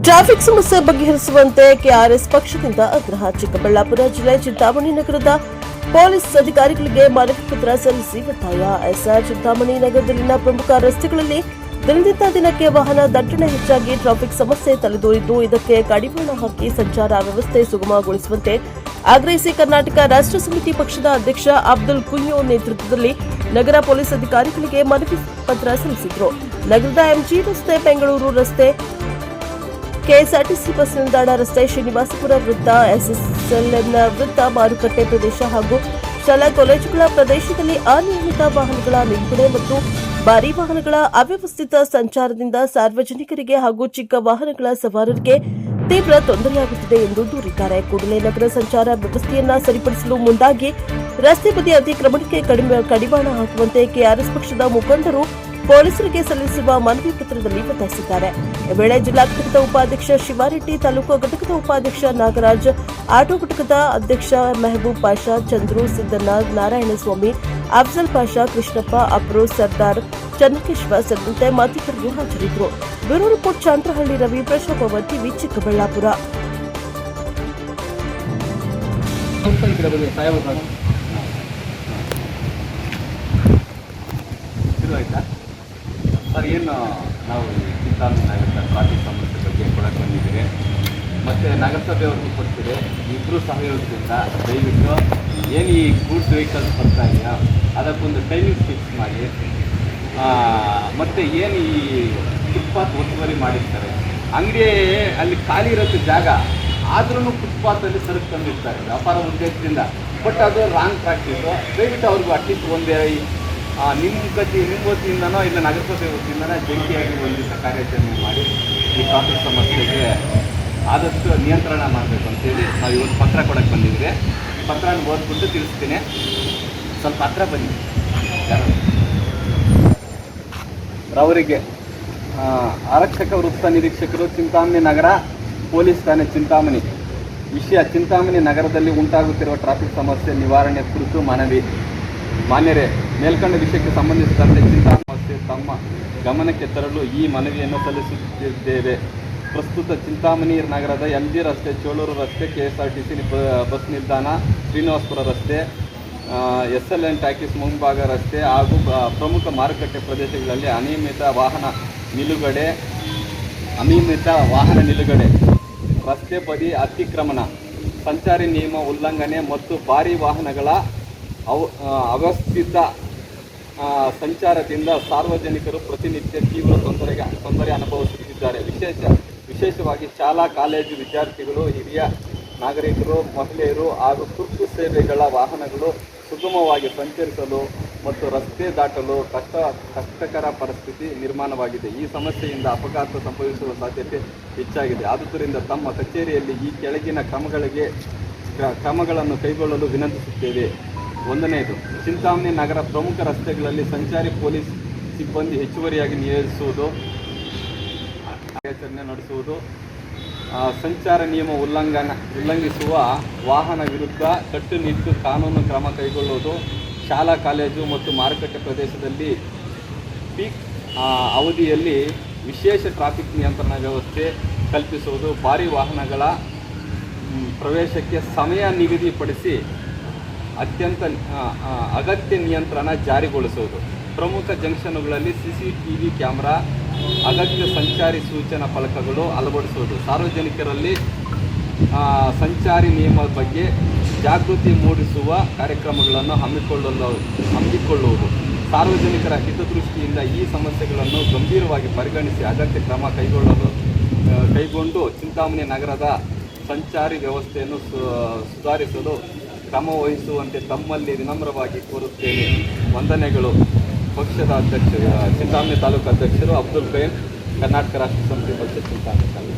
Traffic ಸಮಸ್ಯೆ ಬಗೆಹರಿಸುವಂತೆ KRS ಪಕ್ಷದಿಂದ ಆಗ್ರಹ. ಚಿಕ್ಕಬಳ್ಳಾಪುರ ಜಿಲ್ಲೆ ಚಿಂತಾಮಣಿ ನಗರದ ಪೊಲೀಸ್ ಅಧಿಕಾರಿಗಳಿಗೆ ಮನವಿ ಪತ್ರ ಸಲ್ಲಿಸಿ ಒತ್ತಾಯ. ಎಸ್ಆರ್ ಚಿಂತಾಮಣಿ ನಗರದಲ್ಲಿನ ಪ್ರಮುಖ ರಸ್ತೆಗಳಲ್ಲಿ ದಿನದಿಂದ ದಿನಕ್ಕೆ ವಾಹನ ದಟ್ಟಣೆ ಹೆಚ್ಚಾಗಿ ಟ್ರಾಫಿಕ್ ಸಮಸ್ಯೆ ತಲೆದೋರಿದ್ದು, ಇದಕ್ಕೆ ಕಡಿವಾಣ ಹಾಕಿ ಸಂಚಾರ ವ್ಯವಸ್ಥೆ ಸುಗಮಗೊಳಿಸುವಂತೆ ಆಗ್ರಹಿಸಿ ಕರ್ನಾಟಕ ರಾಷ್ಟ್ರ ಸಮಿತಿ ಪಕ್ಷದ ಅಧ್ಯಕ್ಷ ಅಬ್ದುಲ್ ಕುಂಯೋ ನೇತೃತ್ವದಲ್ಲಿ ನಗರ ಪೊಲೀಸ್ ಅಧಿಕಾರಿಗಳಿಗೆ ಮನವಿ ಪತ್ರ ಸಲ್ಲಿಸಿದರು. ನಗರದ ಎಂಜಿ ರಸ್ತೆ, ಬೆಂಗಳೂರು ರಸ್ತೆ, ಕೆಎಸ್ಆರ್ಟಿಸಿ ಬಸ್ ನಿಲ್ದಾಣ ರಸ್ತೆ, ಶ್ರೀನಿವಾಸಪುರ ವೃತ್ತ, ಎಸ್ಎಸ್ಎಲ್ಎನ್ ವೃತ್ತ, ಮಾರುಕಟ್ಟೆ ಪ್ರದೇಶ ಹಾಗೂ ಶಾಲಾ ಕಾಲೇಜುಗಳ ಪ್ರದೇಶದಲ್ಲಿ ಅನಿಯಮಿತ ವಾಹನಗಳ ನಿಲುಗಡೆ ಮತ್ತು ಭಾರೀ ವಾಹನಗಳ ಅವ್ಯವಸ್ಥಿತ ಸಂಚಾರದಿಂದ ಸಾರ್ವಜನಿಕರಿಗೆ ಹಾಗೂ ಚಿಕ್ಕ ವಾಹನಗಳ ಸವಾರರಿಗೆ ತೀವ್ರ ತೊಂದರೆಯಾಗುತ್ತಿದೆ ಎಂದು ದೂರಿದ್ದಾರೆ. ಕೂಡಲೇ ನಗರ ಸಂಚಾರ ವ್ಯವಸ್ಥೆಯನ್ನ ಸರಿಪಡಿಸಲು ಮುಂದಾಗಿ ರಸ್ತೆ ಬದಿ ಅತಿಕ್ರಮಣಕ್ಕೆ ಕಡಿವಾಣ ಹಾಕುವಂತೆ ಕೆಆರ್ಎಸ್ ಪಕ್ಷದ ಮುಖಂಡರು ಪೊಲೀಸರಿಗೆ ಸಲ್ಲಿಸಿರುವ ಮನವಿ ಪತ್ರದಲ್ಲಿ ಒತ್ತಾಯಿಸಿದ್ದಾರೆ. ಈ ವೇಳೆ ಜಿಲ್ಲಾ ಘಟಕದ ಉಪಾಧ್ಯಕ್ಷ ಶಿವಾರೆಡ್ಡಿ, ತಾಲೂಕು ಘಟಕದ ಉಪಾಧ್ಯಕ್ಷ ನಾಗರಾಜ್, ಆಟೋ ಘಟಕದ ಅಧ್ಯಕ್ಷ ಮೆಹಬೂಬ್ ಪಾಷಾ, ಚಂದ್ರು, ಸಿದ್ದಣ್ಣ, ನಾರಾಯಣಸ್ವಾಮಿ, ಅಫ್ಜಲ್ ಪಾಷಾ, ಕೃಷ್ಣಪ್ಪ, ಅಪ್ರೋಜ್, ಸರ್ದಾರ್, ಚನ್ನಕೇಶ್ವರ ಸೇರಿದಂತೆ ಮತ್ತಿತರರು ಹಾಜರಿದ್ದರು. Bureau report, Chandrahalli Ravi, Prashobha TV, Chikkaballapur. Sir, ಏನು ನಾವು ಚಿಂತಾಮಣಿ ನಗರದ ಟ್ರಾಫಿಕ್ ಸಮಸ್ಯೆ ಬಗ್ಗೆ ಕೊಡಕ್ಕೆ ಬಂದಿದ್ದೀರಿ ಮತ್ತು ನಗರಸಭೆಯವ್ರಿಗೂ ಕೊಡ್ತೀರಿ. ಇಬ್ಬರು ಸಹಯೋಗದಿಂದ ದಯವಿಟ್ಟು ಏನು ಈ ಗೂಡ್ಸ್ ವೆಹಿಕಲ್ಸ್ ಬರ್ತಾ ಇದೆಯಾ ಅದಕ್ಕೊಂದು ಟೈಮಿಂಗ್ ಫಿಕ್ಸ್ ಮಾಡಿ, ಮತ್ತು ಏನು ಈ ಫುಟ್ಪಾತ್ ಒತ್ತುವರಿ ಮಾಡಿರ್ತಾರೆ, ಅಂಗಡಿ ಅಲ್ಲಿ ಖಾಲಿ ಇರೋಕ್ಕೆ ಜಾಗ ಆದ್ರೂ ಫುಟ್ಪಾತಲ್ಲಿ ಸರಕು ತಂದಿರ್ತಾರೆ ವ್ಯಾಪಾರ ಉದ್ದೇಶದಿಂದ. ಬಟ್ ಅದು ರಾಂಗ್ ಪ್ರಾಕ್ಟೀಸು. ದಯವಿಟ್ಟು ಅವ್ರಿಗೂ ಅಟ್ಲೀಸ್ಟ್ ಒಂದೇ ನಿಮ್ಮ ವತಿಯಿಂದನೋ ಇಲ್ಲ ನಗರಸಭೆ ವತಿಯಿಂದನೋ ಜಂಟಿಯಾಗಿ ಒಂದು ದಿವಸ ಕಾರ್ಯಾಚರಣೆ ಮಾಡಿ ಈ ಟ್ರಾಫಿಕ್ ಸಮಸ್ಯೆಗೆ ಆದಷ್ಟು ನಿಯಂತ್ರಣ ಮಾಡಬೇಕು ಅಂತೇಳಿ ನಾವು ಇವತ್ತು ಪತ್ರ ಕೊಡೋಕ್ಕೆ ಬಂದಿದ್ದೀವಿ. ಪತ್ರನ ಓದ್ಬಿಟ್ಟು ತಿಳಿಸ್ತೀನಿ. ಸ್ವಲ್ಪ ಹತ್ರ ಬನ್ನಿ. ಅವರಿಗೆ ಆರಕ್ಷಕ ವೃತ್ತ ನಿರೀಕ್ಷಕರು, ಚಿಂತಾಮಣಿ ನಗರ ಪೊಲೀಸ್ ಠಾಣೆ ಚಿಂತಾಮಣಿ. ವಿಷಯ: ಚಿಂತಾಮಣಿ ನಗರದಲ್ಲಿ ಉಂಟಾಗುತ್ತಿರುವ ಟ್ರಾಫಿಕ್ ಸಮಸ್ಯೆ ನಿವಾರಣೆ ಕುರಿತು ಮನವಿ. ಮಾನ್ಯರೇ, ಮೇಲ್ಕಂಡ ವಿಷಯಕ್ಕೆ ಸಂಬಂಧಿಸಿದಂತೆ ಚಿಂತಾ ಸಮಸ್ಯೆ ತಮ್ಮ ಗಮನಕ್ಕೆ ತರಲು ಈ ಮನವಿಯನ್ನು ಸಲ್ಲಿಸುತ್ತಿದ್ದೇವೆ. ಪ್ರಸ್ತುತ ಚಿಂತಾಮಣಿ ನಗರದ ಎಂಜಿ ರಸ್ತೆ, ಚೋಳೂರು ರಸ್ತೆ, ಕೆಎಸ್ಆರ್ಟಿಸಿ ಬಸ್ ನಿಲ್ದಾಣ, ಶ್ರೀನಿವಾಸಪುರ ರಸ್ತೆ, ಎಸ್ಎಲ್ಎನ್ ಟಾಕೀಸ್ ಮುಂಭಾಗ ರಸ್ತೆ ಹಾಗೂ ಪ್ರಮುಖ ಮಾರುಕಟ್ಟೆ ಪ್ರದೇಶಗಳಲ್ಲಿ ಅನಿಯಮಿತ ವಾಹನ ನಿಲುಗಡೆ, ರಸ್ತೆ ಬದಿ ಅತಿಕ್ರಮಣ, ಸಂಚಾರಿ ನಿಯಮ ಉಲ್ಲಂಘನೆ ಮತ್ತು ಭಾರೀ ವಾಹನಗಳ ಅವ್ಯವಸ್ಥಿತ ಸಂಚಾರದಿಂದ ಸಾರ್ವಜನಿಕರು ಪ್ರತಿನಿತ್ಯ ತೀವ್ರ ತೊಂದರೆ ಅನುಭವಿಸುತ್ತಿದ್ದಾರೆ. ವಿಶೇಷವಾಗಿ ಶಾಲಾ ಕಾಲೇಜು ವಿದ್ಯಾರ್ಥಿಗಳು, ಹಿರಿಯ ನಾಗರಿಕರು, ಮಹಿಳೆಯರು ಹಾಗೂ ತುರ್ತು ಸೇವೆಗಳ ವಾಹನಗಳು ಸುಗಮವಾಗಿ ಸಂಚರಿಸಲು ಮತ್ತು ರಸ್ತೆ ದಾಟಲು ಕಷ್ಟಕರ ಪರಿಸ್ಥಿತಿ ನಿರ್ಮಾಣವಾಗಿದೆ. ಈ ಸಮಸ್ಯೆಯಿಂದ ಅಪಘಾತ ಸಂಭವಿಸುವ ಸಾಧ್ಯತೆ ಹೆಚ್ಚಾಗಿದೆ. ಆದುದರಿಂದ ತಮ್ಮ ಕಚೇರಿಯಲ್ಲಿ ಈ ಕೆಳಗಿನ ಕ್ರಮಗಳನ್ನು ಕೈಗೊಳ್ಳಲು ವಿನಂತಿಸುತ್ತೇವೆ. 1ನೇದು, ಚಿಂತಾಮಣಿ ನಗರ ಪ್ರಮುಖ ರಸ್ತೆಗಳಲ್ಲಿ ಸಂಚಾರಿ ಪೊಲೀಸ್ ಸಿಬ್ಬಂದಿ ಹೆಚ್ಚುವರಿಯಾಗಿ ನಿಯೋಜಿಸುವುದು, ಕಾರ್ಯಾಚರಣೆ ನಡೆಸುವುದು, ಸಂಚಾರ ನಿಯಮ ಉಲ್ಲಂಘಿಸುವ ವಾಹನ ವಿರುದ್ಧ ಕಟ್ಟುನಿಟ್ಟು ಕಾನೂನು ಕ್ರಮ ಕೈಗೊಳ್ಳುವುದು, ಶಾಲಾ ಕಾಲೇಜು ಮತ್ತು ಮಾರುಕಟ್ಟೆ ಪ್ರದೇಶದಲ್ಲಿ ಪೀಕ್ ಅವಧಿಯಲ್ಲಿ ವಿಶೇಷ ಟ್ರಾಫಿಕ್ ನಿಯಂತ್ರಣ ವ್ಯವಸ್ಥೆ ಕಲ್ಪಿಸುವುದು, ಭಾರೀ ವಾಹನಗಳ ಪ್ರವೇಶಕ್ಕೆ ಸಮಯ ನಿಗದಿಪಡಿಸಿ ಅತ್ಯಂತ ಅಗತ್ಯ ನಿಯಂತ್ರಣ ಜಾರಿಗೊಳಿಸುವುದು, ಪ್ರಮುಖ ಜಂಕ್ಷನ್ಗಳಲ್ಲಿ CCTV ಕ್ಯಾಮೆರಾ, ಅಗತ್ಯ ಸಂಚಾರಿ ಸೂಚನಾ ಫಲಕಗಳು ಅಳವಡಿಸುವುದು, ಸಾರ್ವಜನಿಕರಲ್ಲಿ ಸಂಚಾರಿ ನಿಯಮದ ಬಗ್ಗೆ ಜಾಗೃತಿ ಮೂಡಿಸುವ ಕಾರ್ಯಕ್ರಮಗಳನ್ನು ಹಮ್ಮಿಕೊಳ್ಳುವುದು. ಸಾರ್ವಜನಿಕರ ಹಿತದೃಷ್ಟಿಯಿಂದ ಈ ಸಮಸ್ಯೆಗಳನ್ನು ಗಂಭೀರವಾಗಿ ಪರಿಗಣಿಸಿ ಅಗತ್ಯ ಕ್ರಮ ಕೈಗೊಂಡು ಚಿಂತಾಮಣಿ ನಗರದ ಸಂಚಾರಿ ವ್ಯವಸ್ಥೆಯನ್ನು ಸುಧಾರಿಸಲು ಕ್ರಮ ವಹಿಸುವಂತೆ ತಮ್ಮಲ್ಲಿ ವಿನಮ್ರವಾಗಿ ಕೋರುತ್ತೇನೆ. ವಂದನೆಗಳು. ಪಕ್ಷದ ಅಧ್ಯಕ್ಷರು, ಚಿಂತಾಮಣಿ ತಾಲೂಕು ಅಧ್ಯಕ್ಷರು ಅಬ್ದುಲ್ ಕೈನ್, ಕರ್ನಾಟಕ ರಾಷ್ಟ್ರ ಸಮಿತಿ ಪಕ್ಷ ಚಿಂತಾಮಣಿ ತಾಲೂಕು.